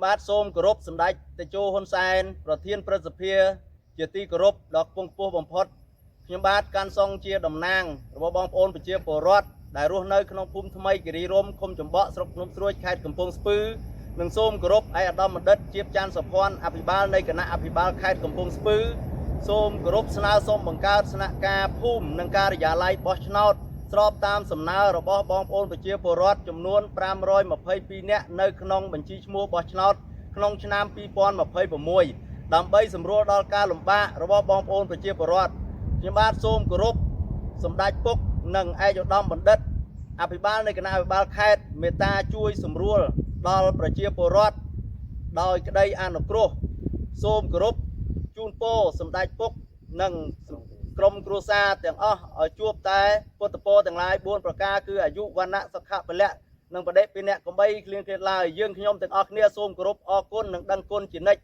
បាទសូមគោរពសម្ដេចតេជោហ៊ុនសែនប្រធានព្រឹទ្ធសភាជាទីគោរពដ៏ខ្ពង់ខ្ពស់បំផុតខ្ញុំបាទកាន់សង្ឃជាតំណាងរបស់បងប្អូនប្រជាពលរដ្ឋដែលរស់នៅក្នុងភូមិថ្មីគិរីរម្យឃុំចំបក់ស្រុកភ្នំស្រួយខេត្តកំពង់ស្ពឺនិងសូមគោរពឯកឧត្តមបណ្ឌិតជាបច័ន្ទសុភ័ណ្ឌអភិបាលនៃគណៈអភិបាលខេត្តកំពង់ស្ពឺសូមគោរពស្នើសុំបង្កើតស្នាក់ការភូមិនិងការិយាល័យបោះឆ្នោតស្របតាមសំណើរបស់បងប្អូនប្រជាពលរដ្ឋចំនួន522នាក់នៅក្នុងបញ្ជីឈ្មោះបោះឆ្នោតក្នុងឆ្នាំ2026ដើម្បីសម្រួលដល់ការលំបាករបស់បងប្អូនប្រជាពលរដ្ឋខ្ញុំបាទសូមគោរពសម្ដេចពុកនិងឯកឧត្តមបណ្ឌិតអភិបាលនៃគណៈអភិបាលខេត្តមេត្តាជួយសម្រួលដល់ប្រជាពលរដ្ឋដោយក្តីអនុគ្រោះសូមគោរពជូនពរសម្ដេចពុកនិងក្រុមគ្រួសារទាំងអស់ឲ្យជួបតែពុទ្ធពរទាំងឡាយ4ប្រការគឺអាយុវណ្ណៈសុខៈពលៈនិងបដិភិនៈកំបីគ្លៀងគ្លាតឡើយយើងខ្ញុំទាំងអស់គ្នាសូមគោរពអរគុណនិងដឹងគុណជានិច្ច